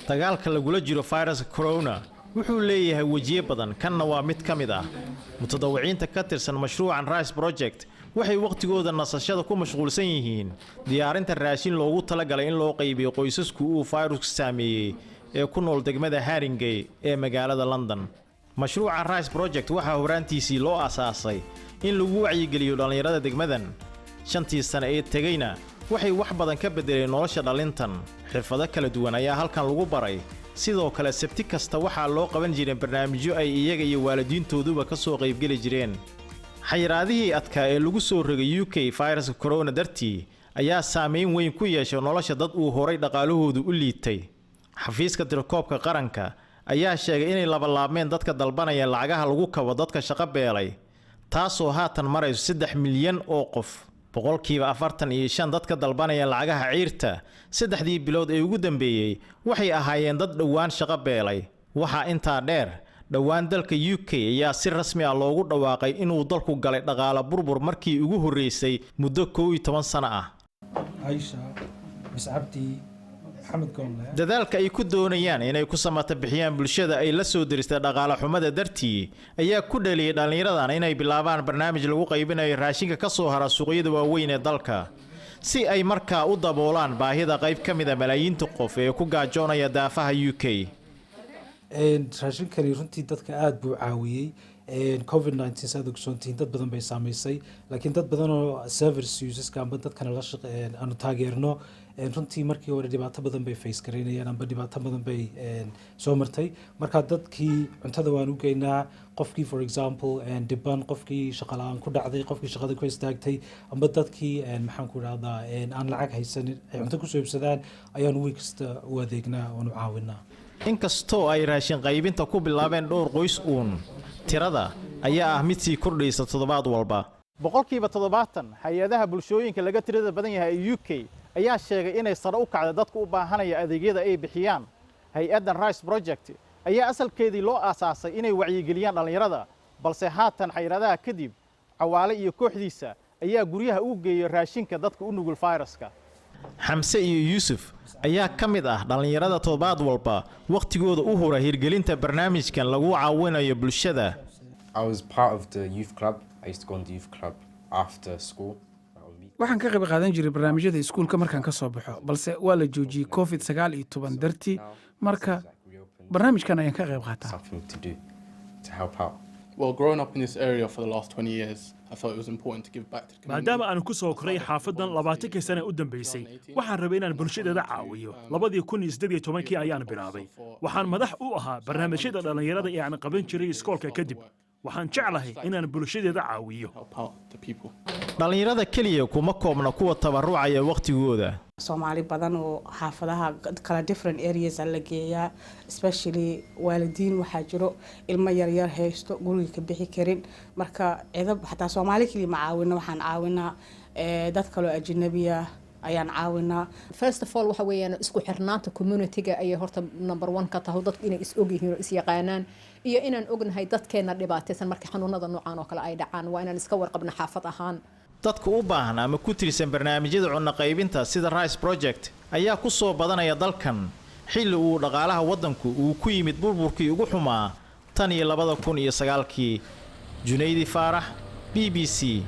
dagaalka lagula jiro fayraska corona wuxuu leeyahay wajiye badan kanna waa mid ka mid ah mutadawiciinta ka tirsan mashruucan Rice Project waxay waqtigooda nasashada ku mashquulsan yihiin diyaarinta raashin loogu talagalay in loo qaybiyo qoysasku uu fayrasku saameeyay ee ku nool degmada Haringey ee magaalada London. Mashruuca Rice Project waxa horaantiisii loo aasaasay in lagu wacyigeliyo dhalinyarada degmadan. Shantii sano ee tagayna waxay wax badan ka bedeleen nolosha dhalintan. Xirfado kala duwan ayaa halkan lagu baray. sidoo kale sabti kasta waxaa loo qaban jiray barnaamijyo ay iyaga iyo waalidiintooduba ka soo qayb gali jireen. xayiraadihii adkaa ee lagu soo rogay UK fayraska corona dartii ayaa saameyn weyn ku yeeshay nolosha dad uu horay dhaqaalahoodu u liitay. xafiiska tirakoobka qaranka ayaa sheegay inay labalaabmeen dadka dalbanaya lacagaha lagu kabo dadka shaqo beelay, taasoo haatan marayso 3 milyan oo qof. boqolkiiba 45 dadka dalbanaya lacagaha ciirta saddexdii bilood ee ugu dambeeyay waxay ahaayeen dad dhawaan shaqo beelay. waxa intaa dheer dhawaan dalka UK ayaa si rasmi ah loogu dhawaaqay inuu dalku galay dhaqaale burbur markii ugu horeysay muddo 11 sano ah. Aisha Abdi dadaalka ay ku doonayaan inay ku samata bixiyaan bulshada ay la soo diristay dhaqaale xumada dartii ayaa ku dhaliyay dhalinyaradan inay bilaabaan barnaamij lagu qaybinayo raashinka ka soo hara suuqyada waaweyn ee dalka si ay markaa u daboolaan baahida qayb ka mid ah malaayiinta qof ee ku gaajoonaya daafaha UK. raashinkani runtii dadka aad buu caawiyay. COVID-19 saad ogsoontiin dad badan bay saamaysay, laakiin dad badan oo service userska amba dadkana la shaqeeyaan aanu taageerno runtii markii hore dhibaato badan bay face gareynayaan amba dhibaato badan bay soo martay. marka dadkii cuntada waan u geynaa, qofkii for example dhiban, qofkii shaqo la'aan ku dhacday, qofkii shaqada ku istaagtay, amba dadkii maxaan ku raahdaa aan lacag haysan ay cunto ku soo iibsadaan ayaan week kasta u adeegnaa oo u caawinaa. inkastoo ay raashin qaybinta ku bilaabeen dhowr qoys tirada ayaa ah mid sii kordhaysa toddobaad walba. boqolkiiba 70 hay'adaha bulshooyinka laga tirada badan yahay ee UK ayaa sheegay inay sare u kacday dadku u baahanaya adeegyada ay bixiyaan. hay'addan Rice Project ayaa asalkeedii loo aasaasay inay wacyigeliyaan dhalinyarada, balse haatan xayiraadaha kadib Cawaale iyo kooxdiisa ayaa guryaha u geeyay raashinka dadka u nugul fayraska. Xamse iyo Yusuf ayaa ka mid ah dhalinyarada toddobaad walba waqtigooda u hora hirgelinta barnaamijkan lagu caawinayo bulshada. I was part of the youth club. I used to go on the youth club after school. waxaan ka qayb qaadan jiray barnaamijyada iskuulka markaan ka soo baxo, balse waa la joojiyay COVID-19 dartii. marka barnaamijkan ayaan ka qayb qaataa. Something to do to help out. Well, growing up in this area for the last 20 years, I thought it was important to give back to the community. maadaama aan ku soo koray xaafadan 20 sano u dambeysay, waxaan rabay inaan bulshadeeda caawiyo. 2018 ayaan bilaabay. waxaan madax u ahaa barnaamijyada dhalinyarada ee aan qaban jiray iskoolka kadib. waxaan jeclahay inaan bulshadeeda caawiyo. dhalinyarada kaliya kuma koobna kuwa tabarucaya waqtigooda. Soomaali badan oo xaafadaha kala different areas la geeyaa, especially waalidiin waxaa jiro ilmo yar yar haysto guriga ka bixi karin. marka cidab xataa Soomaali kaliya ma caawino, waxaan caawinaa dad kale oo ajnabi ah ayaan caawinaa. First of all waxa weeyaan isku xirnaanta community-ga ay horta number 1 ka tahay dadku inay is og yihiin is yaqaanaan iyo inaan ognahay dadkeena dhibaataysan markii xanuunada noocan oo kale ay dhacaan waa inaan iska warqabna xaafad ahaan. dadka u baahan ama ku tirsan barnaamijyada cunno qaybinta sida Rice Project ayaa ku soo badanaya dalkan xilli uu dhaqaalaha wadanku uu ku yimid burburkii ugu xumaa tan iyo 2009. Junaydi Faarax, BBC